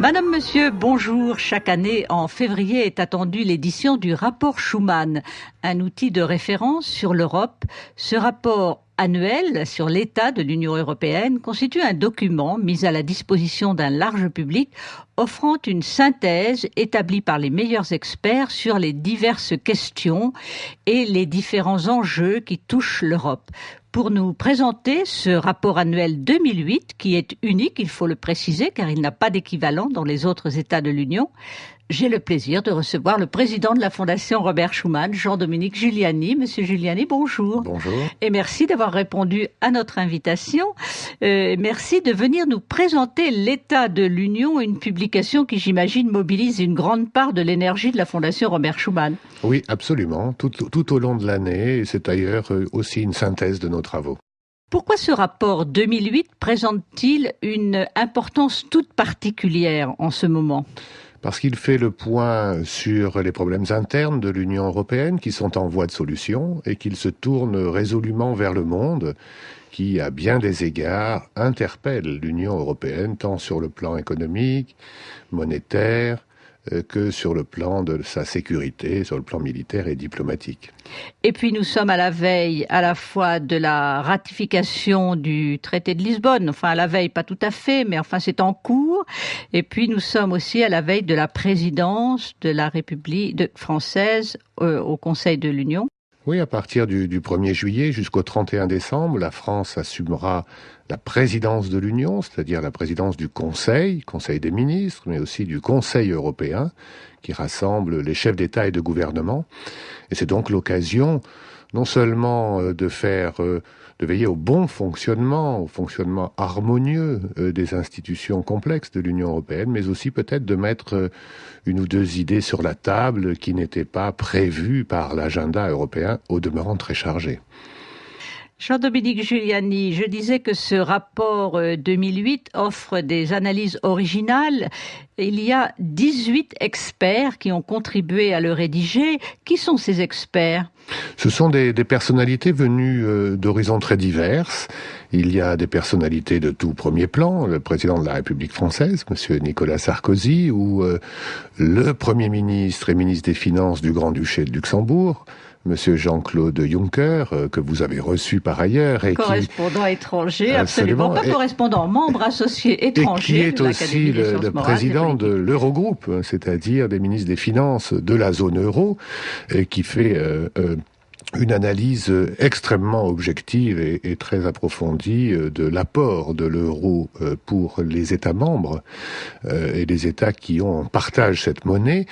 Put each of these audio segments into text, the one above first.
Madame, Monsieur, bonjour. Chaque année, en février, est attendue l'édition du rapport Schuman, un outil de référence sur l'Europe. Ce rapport annuel sur l'état de l'Union européenne constitue un document mis à la disposition d'un large public offrant une synthèse établie par les meilleurs experts sur les diverses questions et les différents enjeux qui touchent l'Europe. Pour nous présenter ce rapport annuel 2008, qui est unique, il faut le préciser, car il n'a pas d'équivalent dans les autres États de l'Union, j'ai le plaisir de recevoir le président de la Fondation Robert Schuman, Jean-Dominique Giuliani. Monsieur Giuliani, bonjour. Bonjour. Et merci d'avoir répondu à notre invitation. Merci de venir nous présenter l'état de l'Union, une publication qui, j'imagine, mobilise une grande part de l'énergie de la Fondation Robert Schuman. Oui, absolument, tout au long de l'année, et c'est d'ailleurs aussi une synthèse de nos travaux. Pourquoi ce rapport 2008 présente-t-il une importance toute particulière en ce moment ? Parce qu'il fait le point sur les problèmes internes de l'Union européenne qui sont en voie de solution et qu'il se tourne résolument vers le monde qui, à bien des égards, interpelle l'Union européenne tant sur le plan économique, monétaire, que sur le plan de sa sécurité, sur le plan militaire et diplomatique. Et puis nous sommes à la veille à la fois de la ratification du traité de Lisbonne, enfin à la veille pas tout à fait, mais enfin c'est en cours. Et puis nous sommes aussi à la veille de la présidence de la République française au Conseil de l'Union. Oui, à partir du 1er juillet jusqu'au 31 décembre, la France assumera la présidence de l'Union, c'est-à-dire la présidence du Conseil des ministres, mais aussi du Conseil européen, qui rassemble les chefs d'État et de gouvernement. Et c'est donc l'occasion non seulement de veiller au bon fonctionnement, au fonctionnement harmonieux des institutions complexes de l'Union européenne, mais aussi peut-être de mettre une ou deux idées sur la table qui n'étaient pas prévues par l'agenda européen, au demeurant très chargé. Jean-Dominique Giuliani, je disais que ce rapport 2008 offre des analyses originales. Il y a 18 experts qui ont contribué à le rédiger. Qui sont ces experts ? Ce sont des personnalités venues d'horizons très diverses. Il y a des personnalités de tout premier plan, le président de la République française, monsieur Nicolas Sarkozy, ou le Premier ministre et ministre des Finances du Grand-Duché de Luxembourg, monsieur Jean-Claude Juncker, que vous avez reçu par ailleurs. Et correspondant étranger, absolument. Pas correspondant, membre associé étranger. Et qui est aussi le président de l'Eurogroupe, c'est-à-dire des ministres des Finances de la zone euro, et qui fait une analyse extrêmement objective et très approfondie de l'apport de l'euro pour les États membres et les États qui partagent cette monnaie.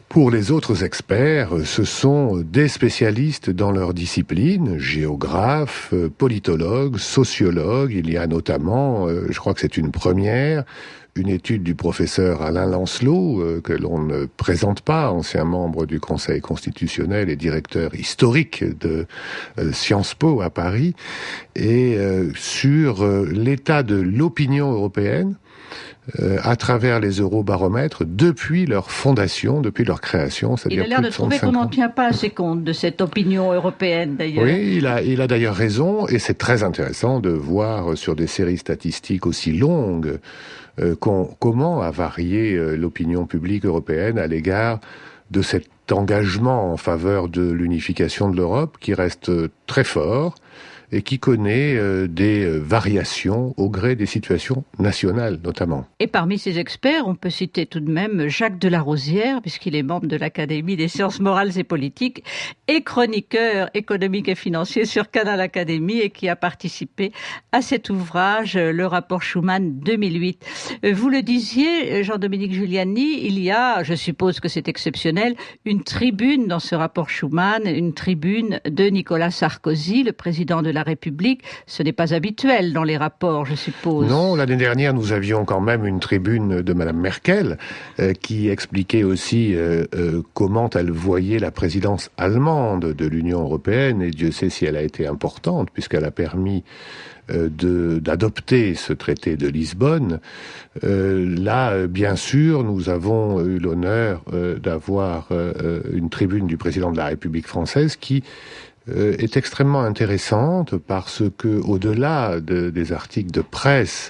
Pour les autres experts, ce sont des spécialistes dans leur discipline, géographes, politologues, sociologues. Il y a notamment, je crois que c'est une première, une étude du professeur Alain Lancelot, que l'on ne présente pas, ancien membre du Conseil constitutionnel et directeur historique de Sciences Po à Paris, et sur l'état de l'opinion européenne, à travers les eurobaromètres depuis leur fondation, depuis leur création. Il a l'air de trouver qu'on n'en tient pas assez compte de cette opinion européenne d'ailleurs. Oui, il a d'ailleurs raison, et c'est très intéressant de voir sur des séries statistiques aussi longues comment a varié l'opinion publique européenne à l'égard de cet engagement en faveur de l'unification de l'Europe qui reste très fort et qui connaît des variations au gré des situations nationales notamment. Et parmi ces experts, on peut citer tout de même Jacques Delarosière, puisqu'il est membre de l'Académie des sciences morales et politiques et chroniqueur économique et financier sur Canal Académie et qui a participé à cet ouvrage, le rapport Schuman 2008. Vous le disiez, Jean-Dominique Giuliani, il y a, je suppose que c'est exceptionnel, une tribune dans ce rapport Schuman, une tribune de Nicolas Sarkozy, le président de la République. Ce n'est pas habituel dans les rapports, je suppose. Non, l'année dernière, nous avions quand même une tribune de Madame Merkel qui expliquait aussi comment elle voyait la présidence allemande de l'Union européenne, et Dieu sait si elle a été importante, puisqu'elle a permis d'adopter ce traité de Lisbonne. Là, bien sûr, nous avons eu l'honneur d'avoir une tribune du président de la République française qui est extrêmement intéressante parce que, au-delà des articles de presse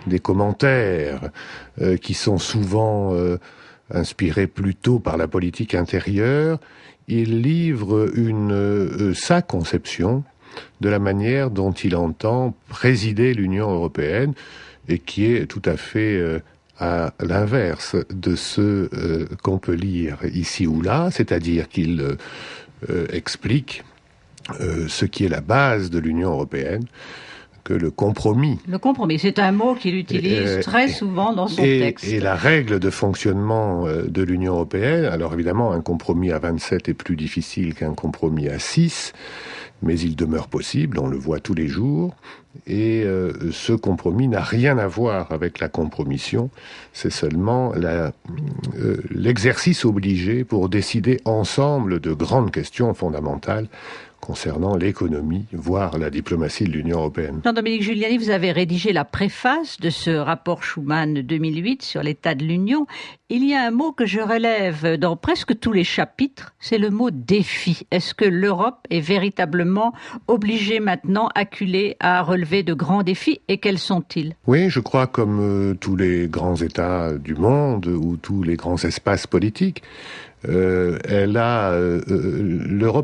des commentaires qui sont souvent inspirés plutôt par la politique intérieure, il livre sa conception de la manière dont il entend présider l'Union européenne et qui est tout à fait à l'inverse de ce qu'on peut lire ici ou là, c'est-à-dire qu'il explique ce qui est la base de l'Union européenne, que le compromis. Le compromis, c'est un mot qu'il utilise très souvent dans son texte. Et la règle de fonctionnement de l'Union européenne, alors évidemment, un compromis à 27 est plus difficile qu'un compromis à 6, mais il demeure possible, on le voit tous les jours, et ce compromis n'a rien à voir avec la compromission, c'est seulement l'exercice obligé pour décider ensemble de grandes questions fondamentales concernant l'économie, voire la diplomatie de l'Union européenne. Jean-Dominique Giuliani, vous avez rédigé la préface de ce rapport Schuman 2008 sur l'état de l'Union. Il y a un mot que je relève dans presque tous les chapitres, c'est le mot défi. Est-ce que l'Europe est véritablement obligée maintenant, acculée, à relever de grands défis, et quels sont-ils? Oui, je crois comme tous les grands États du monde ou tous les grands espaces politiques, l'Europe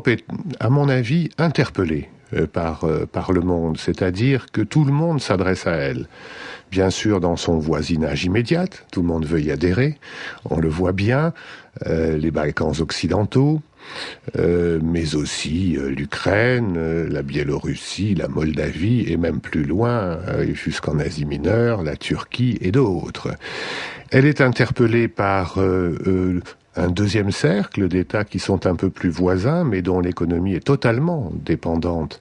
est, à mon avis, interpellée par le monde, c'est-à-dire que tout le monde s'adresse à elle. Bien sûr, dans son voisinage immédiat, tout le monde veut y adhérer, on le voit bien, les Balkans occidentaux, mais aussi l'Ukraine, la Biélorussie, la Moldavie, et même plus loin, jusqu'en Asie mineure, la Turquie et d'autres. Elle est interpellée par un deuxième cercle d'États qui sont un peu plus voisins, mais dont l'économie est totalement dépendante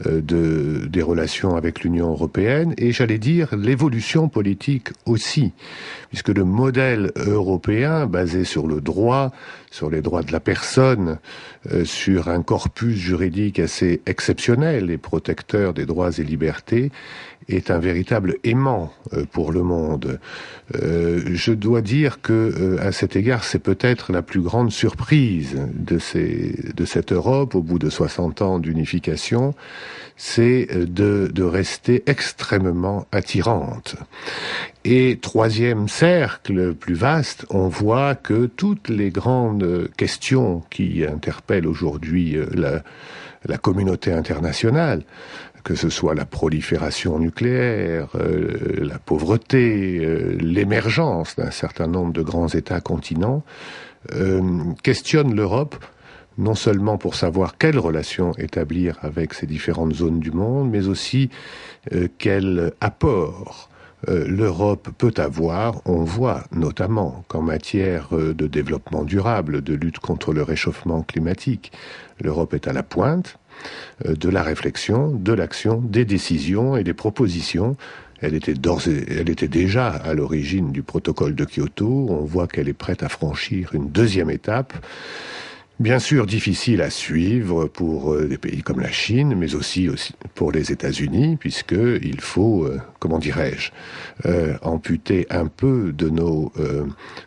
des relations avec l'Union européenne, et j'allais dire l'évolution politique aussi, puisque le modèle européen, basé sur le droit, sur les droits de la personne, sur un corpus juridique assez exceptionnel et protecteur des droits et libertés, est un véritable aimant pour le monde. Je dois dire que, à cet égard, c'est peut-être la plus grande surprise de cette Europe, au bout de 60 ans d'unification, c'est de rester extrêmement attirante. Et troisième cercle plus vaste, on voit que toutes les grandes questions qui interpellent aujourd'hui la communauté internationale, que ce soit la prolifération nucléaire, la pauvreté, l'émergence d'un certain nombre de grands États-continents, questionnent l'Europe, non seulement pour savoir quelles relations établir avec ces différentes zones du monde, mais aussi quel apport l'Europe peut avoir. On voit notamment qu'en matière de développement durable, de lutte contre le réchauffement climatique, l'Europe est à la pointe de la réflexion, de l'action, des décisions et des propositions. Elle était déjà à l'origine du protocole de Kyoto. On voit qu'elle est prête à franchir une deuxième étape. Bien sûr, difficile à suivre pour des pays comme la Chine, mais aussi pour les États-Unis, puisqu'il faut, amputer un peu de nos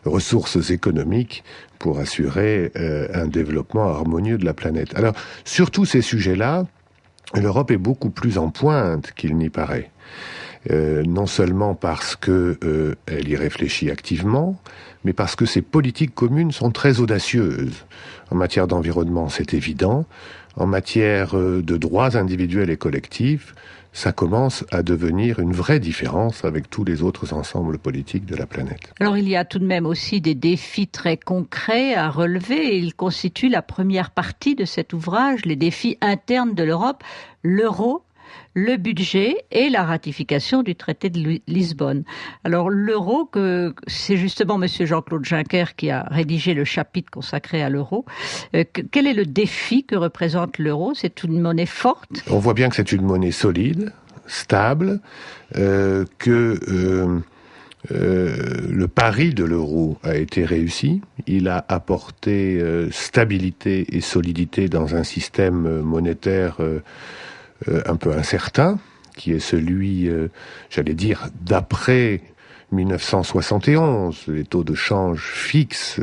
ressources économiques pour assurer un développement harmonieux de la planète. Alors, sur tous ces sujets-là, l'Europe est beaucoup plus en pointe qu'il n'y paraît. Non seulement parce que elle y réfléchit activement, mais parce que ses politiques communes sont très audacieuses. En matière d'environnement, c'est évident. En matière de droits individuels et collectifs, ça commence à devenir une vraie différence avec tous les autres ensembles politiques de la planète. Alors il y a tout de même aussi des défis très concrets à relever, et ils constituent la première partie de cet ouvrage, les défis internes de l'Europe, l'euro, le budget et la ratification du traité de Lisbonne. Alors l'euro, c'est justement monsieur Jean-Claude Juncker qui a rédigé le chapitre consacré à l'euro. Quel est le défi que représente l'euro? C'est une monnaie forte? On voit bien que c'est une monnaie solide, stable, que le pari de l'euro a été réussi. Il a apporté stabilité et solidité dans un système monétaire un peu incertain, qui est celui, d'après 1971, les taux de change fixes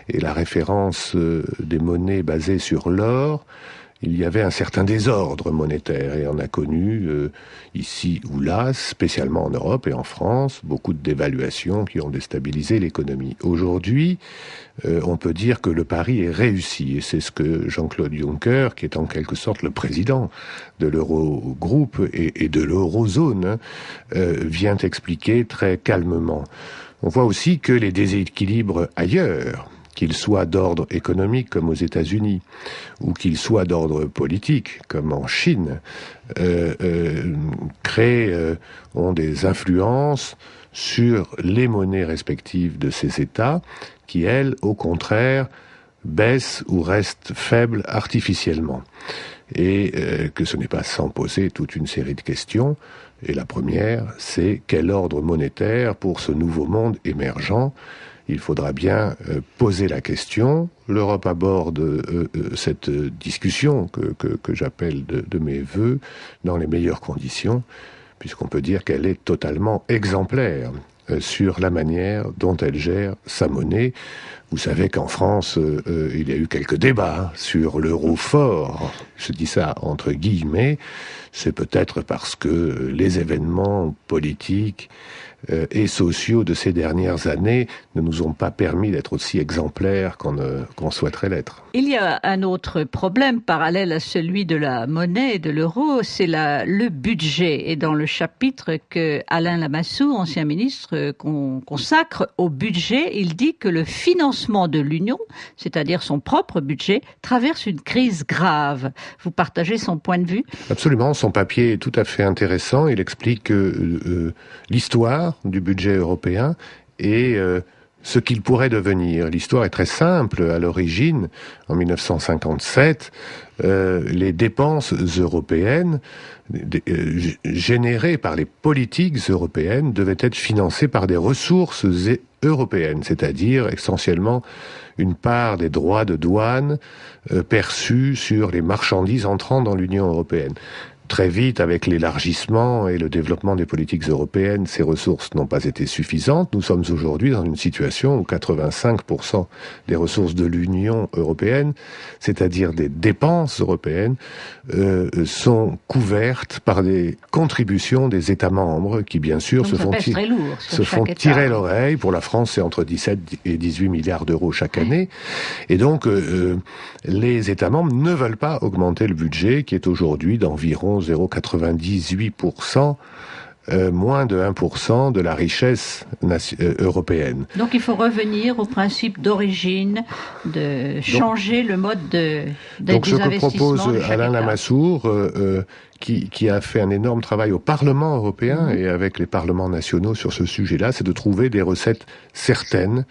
et la référence des monnaies basées sur l'or. il y avait un certain désordre monétaire et on a connu ici ou là, spécialement en Europe et en France, beaucoup de dévaluations qui ont déstabilisé l'économie. Aujourd'hui, on peut dire que le pari est réussi et c'est ce que Jean-Claude Juncker, qui est en quelque sorte le président de l'Eurogroupe et de l'Eurozone, vient expliquer très calmement. On voit aussi que les déséquilibres ailleurs, qu'ils soient d'ordre économique comme aux États-Unis, ou qu'ils soient d'ordre politique comme en Chine, ont des influences sur les monnaies respectives de ces États, qui elles, au contraire, baissent ou restent faibles artificiellement. Et que ce n'est pas sans poser toute une série de questions. Et la première, c'est quel ordre monétaire pour ce nouveau monde émergent ? Il faudra bien poser la question. L'Europe aborde cette discussion que j'appelle de mes vœux dans les meilleures conditions, puisqu'on peut dire qu'elle est totalement exemplaire sur la manière dont elle gère sa monnaie. Vous savez qu'en France, il y a eu quelques débats sur l'euro fort. Je dis ça entre guillemets. C'est peut-être parce que les événements politiques et sociaux de ces dernières années ne nous ont pas permis d'être aussi exemplaires qu'on souhaiterait l'être. Il y a un autre problème parallèle à celui de la monnaie et de l'euro, c'est le budget. Et dans le chapitre que Alain Lamassoure, ancien ministre, consacre au budget, il dit que le financement de l'Union, c'est-à-dire son propre budget, traverse une crise grave. Vous partagez son point de vue ? Absolument, son papier est tout à fait intéressant. Il explique que l'histoire du budget européen et ce qu'il pourrait devenir. L'histoire est très simple. À l'origine, en 1957, les dépenses européennes générées par les politiques européennes devaient être financées par des ressources européennes, c'est-à-dire essentiellement une part des droits de douane perçus sur les marchandises entrant dans l'Union européenne. Très vite, avec l'élargissement et le développement des politiques européennes, ces ressources n'ont pas été suffisantes. Nous sommes aujourd'hui dans une situation où 85% des ressources de l'Union européenne, c'est-à-dire des dépenses européennes, sont couvertes par des contributions des États membres qui, bien sûr, se font tirer l'oreille. Pour la France, c'est entre 17 et 18 milliards d'euros chaque année. Et donc, les États membres ne veulent pas augmenter le budget qui est aujourd'hui d'environ 0,98%, moins de 1% de la richesse européenne. Donc il faut revenir au principe d'origine, de changer le mode des investissements. Donc ce que propose Alain Lamassoure, qui a fait un énorme travail au Parlement européen et avec les parlements nationaux sur ce sujet-là, c'est de trouver des recettes certaines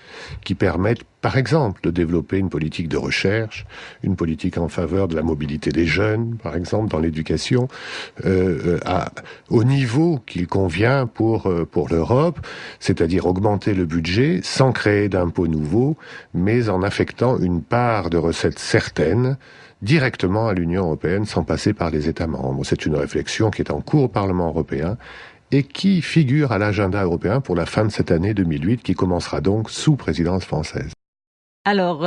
qui permettent, par exemple, de développer une politique de recherche, une politique en faveur de la mobilité des jeunes, par exemple, dans l'éducation, au niveau qu'il convient pour l'Europe, c'est-à-dire augmenter le budget sans créer d'impôts nouveaux, mais en affectant une part de recettes certaines directement à l'Union européenne sans passer par les États membres. C'est une réflexion qui est en cours au Parlement européen et qui figure à l'agenda européen pour la fin de cette année 2008 qui commencera donc sous présidence française. Alors,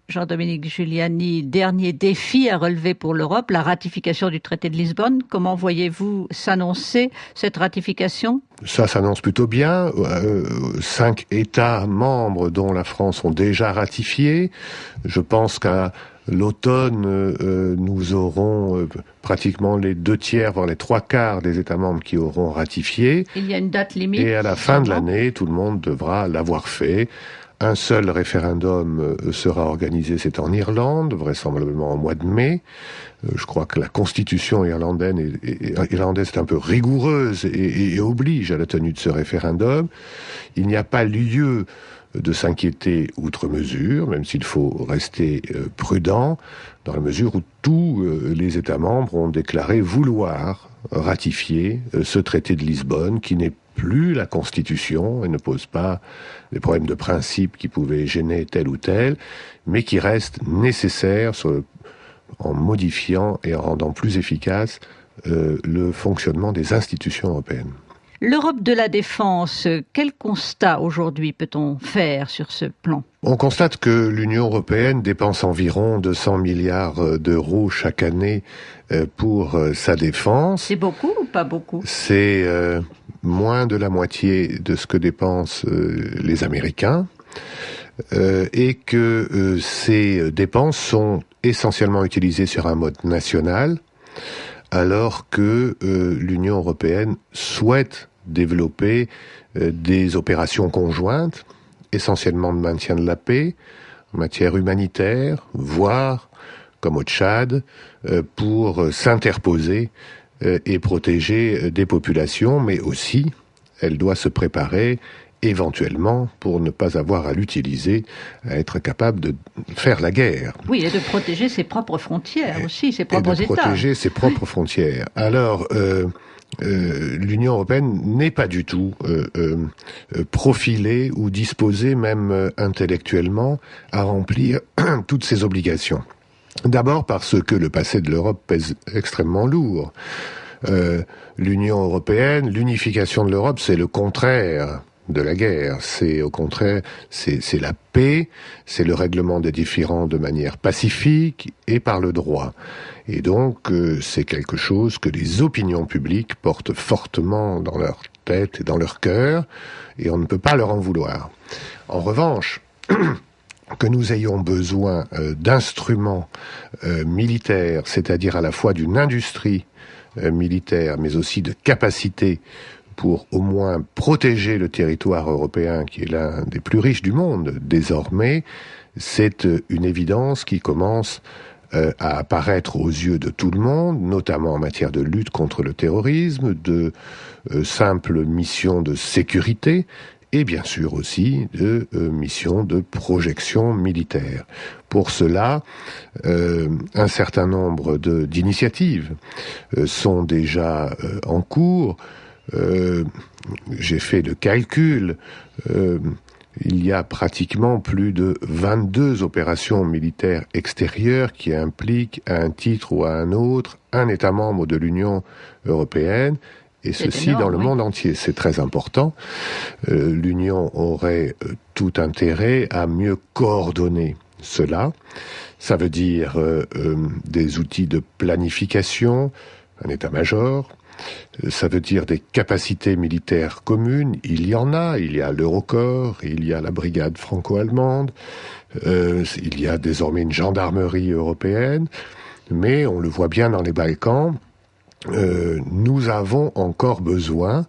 Jean-Dominique Giuliani, dernier défi à relever pour l'Europe, la ratification du traité de Lisbonne. Comment voyez-vous s'annoncer cette ratification ? Ça s'annonce plutôt bien. 5 États membres, dont la France, ont déjà ratifié. Je pense qu'à l'automne, nous aurons pratiquement les 2/3, voire les 3/4 des États membres qui auront ratifié. Il y a une date limite. Et à la fin de l'année, tout le monde devra l'avoir fait. Un seul référendum sera organisé, c'est en Irlande, vraisemblablement au mois de mai. Je crois que la constitution irlandaise est un peu rigoureuse et oblige à la tenue de ce référendum. Il n'y a pas lieu de s'inquiéter outre mesure, même s'il faut rester prudent, dans la mesure où tous les États membres ont déclaré vouloir ratifier ce traité de Lisbonne, qui n'est plus la Constitution et ne pose pas des problèmes de principe qui pouvaient gêner tel ou tel, mais qui reste nécessaire en modifiant et en rendant plus efficace le fonctionnement des institutions européennes. L'Europe de la défense, quel constat aujourd'hui peut-on faire sur ce plan ? On constate que l'Union européenne dépense environ 200 milliards d'euros chaque année pour sa défense. C'est beaucoup ou pas beaucoup ? C'est moins de la moitié de ce que dépensent les Américains. Et que ces dépenses sont essentiellement utilisées sur un mode national, alors que l'Union européenne souhaite développer des opérations conjointes, essentiellement de maintien de la paix, en matière humanitaire, voire, comme au Tchad, pour s'interposer et protéger des populations, mais aussi, elle doit se préparer éventuellement pour ne pas avoir à l'utiliser, à être capable de faire la guerre. Oui, et de protéger ses propres frontières aussi, ses propres États. Et de protéger ses propres frontières. Alors, l'Union européenne n'est pas du tout profilée ou disposée, même intellectuellement, à remplir toutes ses obligations. D'abord parce que le passé de l'Europe pèse extrêmement lourd. L'Union européenne, l'unification de l'Europe, c'est le contraire de la guerre. C'est au contraire, c'est la paix, c'est le règlement des différends de manière pacifique et par le droit. Et donc, c'est quelque chose que les opinions publiques portent fortement dans leur tête et dans leur cœur, et on ne peut pas leur en vouloir. En revanche, que nous ayons besoin d'instruments militaires, c'est-à-dire à la fois d'une industrie militaire, mais aussi de capacités pour au moins protéger le territoire européen, qui est l'un des plus riches du monde désormais, c'est une évidence qui commence à apparaître aux yeux de tout le monde, notamment en matière de lutte contre le terrorisme, de simples missions de sécurité, et bien sûr aussi de missions de projection militaire. Pour cela, un certain nombre d'initiatives sont déjà en cours. J'ai fait le calcul, il y a pratiquement plus de 22 opérations militaires extérieures qui impliquent à un titre ou à un autre un État membre de l'Union européenne, et ceci énorme, dans le monde entier. C'est très important. L'Union aurait tout intérêt à mieux coordonner cela. Ça veut dire des outils de planification, un état-major. Ça veut dire des capacités militaires communes. Il y en a. Il y a l'Eurocorps, il y a la brigade franco-allemande, il y a désormais une gendarmerie européenne. Mais on le voit bien dans les Balkans, nous avons encore besoin,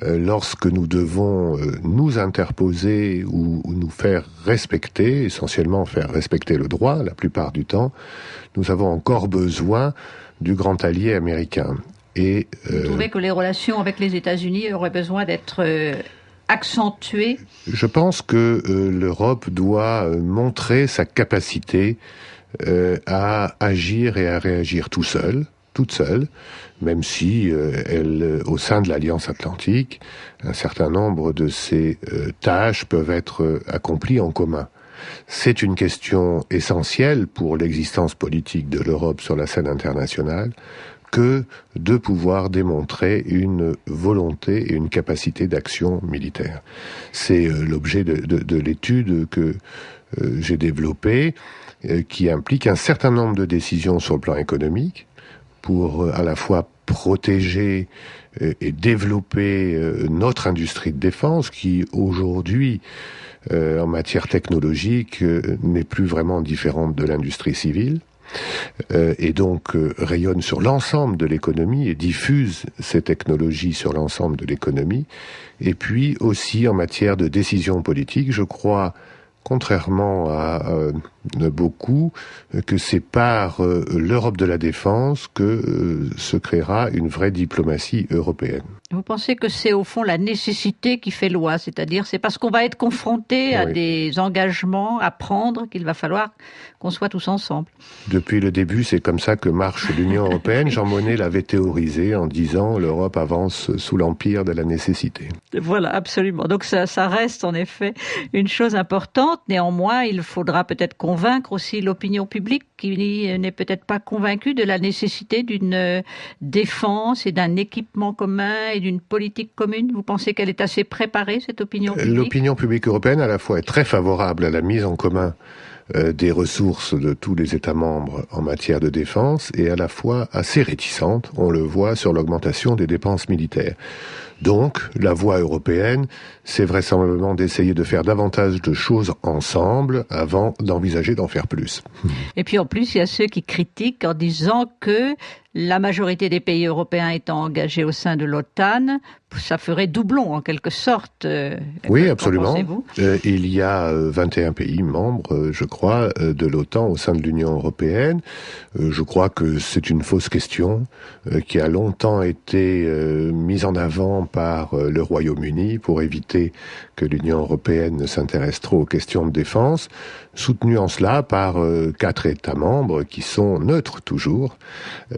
lorsque nous devons nous interposer ou nous faire respecter, essentiellement faire respecter le droit la plupart du temps, nous avons encore besoin du grand allié américain. Et, vous trouvez que les relations avec les États-Unis auraient besoin d'être accentuées ? Je pense que l'Europe doit montrer sa capacité à agir et à réagir toute seule, même si au sein de l'Alliance Atlantique, un certain nombre de ces tâches peuvent être accomplies en commun. C'est une question essentielle pour l'existence politique de l'Europe sur la scène internationale que de pouvoir démontrer une volonté et une capacité d'action militaire. C'est l'objet de l'étude que j'ai développée, qui implique un certain nombre de décisions sur le plan économique, pour à la fois protéger et développer notre industrie de défense, qui aujourd'hui, en matière technologique, n'est plus vraiment différente de l'industrie civile, et donc rayonne sur l'ensemble de l'économie et diffuse ces technologies sur l'ensemble de l'économie. Et puis aussi en matière de décision politique, je crois, contrairement à beaucoup, que c'est par l'Europe de la défense que se créera une vraie diplomatie européenne. Vous pensez que c'est au fond la nécessité qui fait loi, c'est-à-dire c'est parce qu'on va être confronté à des engagements à prendre qu'il va falloir qu'on soit tous ensemble. Depuis le début, c'est comme ça que marche l'Union européenne. Jean Monnet l'avait théorisé en disant l'Europe avance sous l'empire de la nécessité. Voilà, absolument. Donc ça reste en effet une chose importante. Néanmoins, il faudra peut-être convaincre aussi l'opinion publique qui n'est peut-être pas convaincu de la nécessité d'une défense et d'un équipement commun et d'une politique commune? Vous pensez qu'elle est assez préparée, cette opinion publique? L'opinion publique européenne, à la fois, est très favorable à la mise en commun des ressources de tous les États membres en matière de défense et à la fois assez réticente, on le voit, sur l'augmentation des dépenses militaires. Donc, la voie européenne, c'est vraisemblablement d'essayer de faire davantage de choses ensemble avant d'envisager d'en faire plus. Et puis en plus, il y a ceux qui critiquent en disant que la majorité des pays européens étant engagés au sein de l'OTAN, ça ferait doublon en quelque sorte. Oui, absolument. Il y a 21 pays membres, je crois, de l'OTAN au sein de l'Union européenne. Je crois que c'est une fausse question qui a longtemps été mise en avant par le Royaume-Uni pour éviter que l'Union européenne ne s'intéresse trop aux questions de défense, soutenue en cela par 4 États membres qui sont neutres toujours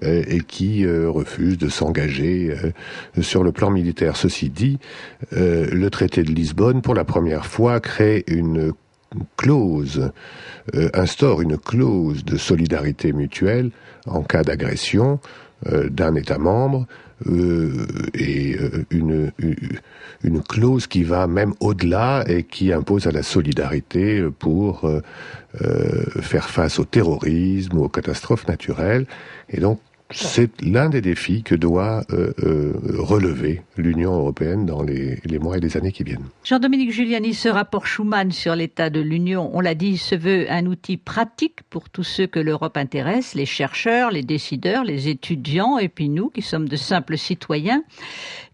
et qui refusent de s'engager sur le plan militaire. Ceci dit, le traité de Lisbonne, pour la première fois, crée une clause, instaure une clause de solidarité mutuelle en cas d'agression d'un État membre, et une clause qui va même au-delà et qui impose à la solidarité pour faire face au terrorisme ou aux catastrophes naturelles. Et donc, c'est l'un des défis que doit relever l'Union européenne dans les mois et les années qui viennent. Jean-Dominique Giuliani, ce rapport Schuman sur l'état de l'Union, on l'a dit, se veut un outil pratique pour tous ceux que l'Europe intéresse, les chercheurs, les décideurs, les étudiants et puis nous qui sommes de simples citoyens.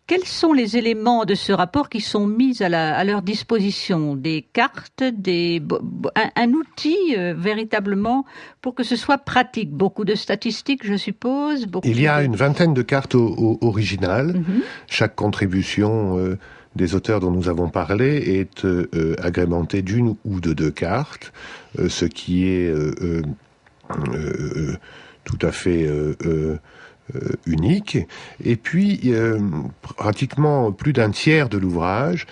Quels sont les éléments de ce rapport qui sont mis à leur disposition? Des cartes, un outil véritablement pour que ce soit pratique. Beaucoup de statistiques, je suppose. Il y a une vingtaine de cartes originales. Chaque contribution des auteurs dont nous avons parlé est agrémentée d'une ou de 2 cartes, ce qui est tout à fait unique. Et puis, pratiquement plus d'un tiers de l'ouvrage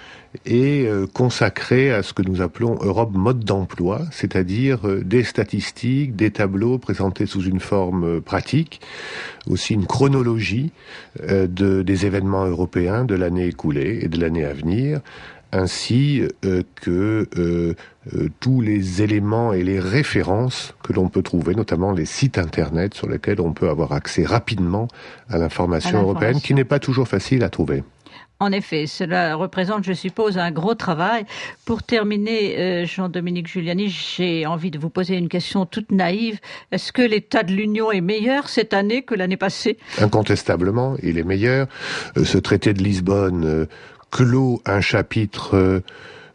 est consacré à ce que nous appelons Europe mode d'emploi, c'est-à-dire des statistiques, des tableaux présentés sous une forme pratique, aussi une chronologie des événements européens de l'année écoulée et de l'année à venir, ainsi que tous les éléments et les références que l'on peut trouver, notamment les sites internet sur lesquels on peut avoir accès rapidement à l'information européenne, qui n'est pas toujours facile à trouver. En effet, cela représente, je suppose, un gros travail. Pour terminer, Jean-Dominique Giuliani, j'ai envie de vous poser une question toute naïve. Est-ce que l'état de l'Union est meilleur cette année que l'année passée? Incontestablement, il est meilleur. Ce traité de Lisbonne clôt un chapitre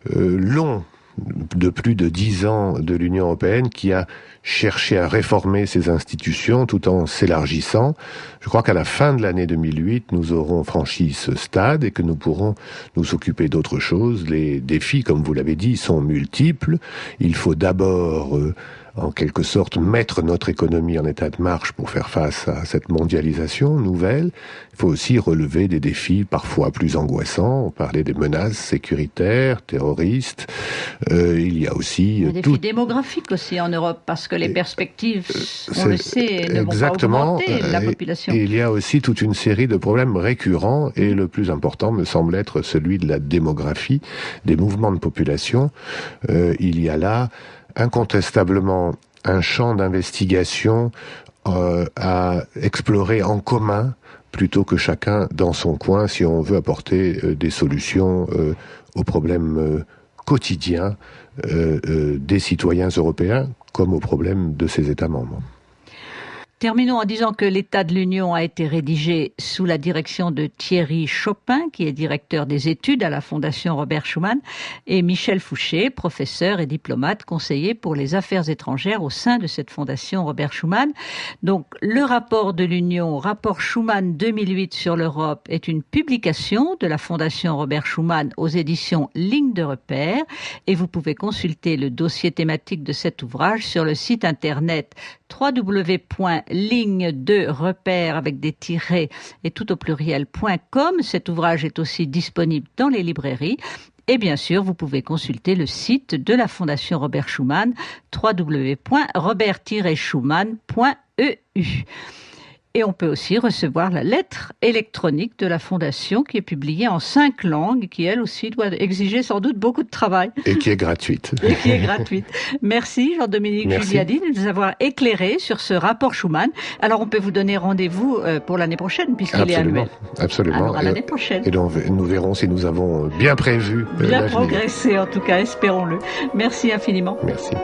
long de plus de 10 ans de l'Union européenne qui a cherché à réformer ses institutions tout en s'élargissant. Je crois qu'à la fin de l'année 2008, nous aurons franchi ce stade et que nous pourrons nous occuper d'autre chose. Les défis, comme vous l'avez dit, sont multiples. Il faut d'abord en quelque sorte mettre notre économie en état de marche pour faire face à cette mondialisation nouvelle. Il faut aussi relever des défis parfois plus angoissants. On parlait des menaces sécuritaires, terroristes. Il y a aussi des défis démographiques aussi en Europe, parce que les perspectives, on le sait, ne vont pas augmenter la population. Et il y a aussi toute une série de problèmes récurrents, et le plus important me semble être celui de la démographie, des mouvements de population. Il y a là incontestablement un champ d'investigation à explorer en commun plutôt que chacun dans son coin si on veut apporter des solutions aux problèmes quotidiens des citoyens européens comme aux problèmes de ses États membres. Terminons en disant que l'état de l'Union a été rédigé sous la direction de Thierry Chopin, qui est directeur des études à la Fondation Robert Schuman, et Michel Fouché, professeur et diplomate, conseiller pour les affaires étrangères au sein de cette Fondation Robert Schuman. Donc, le rapport de l'Union, rapport Schuman 2008 sur l'Europe, est une publication de la Fondation Robert Schuman aux éditions Ligne de repère, et vous pouvez consulter le dossier thématique de cet ouvrage sur le site internet www.ligne-de-repère avec des tirets et tout au pluriel.com. Cet ouvrage est aussi disponible dans les librairies. Et bien sûr, vous pouvez consulter le site de la Fondation Robert Schuman, www.robert-schuman.eu. Et on peut aussi recevoir la lettre électronique de la Fondation qui est publiée en 5 langues, qui elle aussi doit exiger sans doute beaucoup de travail. Et qui est gratuite. Merci Jean-Dominique Giuliani de nous avoir éclairé sur ce rapport Schuman. Alors on peut vous donner rendez-vous pour l'année prochaine puisqu'il est annuel. Absolument. Alors à l'année prochaine. Et donc nous verrons si nous avons bien prévu. Bien progressé en tout cas, espérons-le. Merci infiniment. Merci.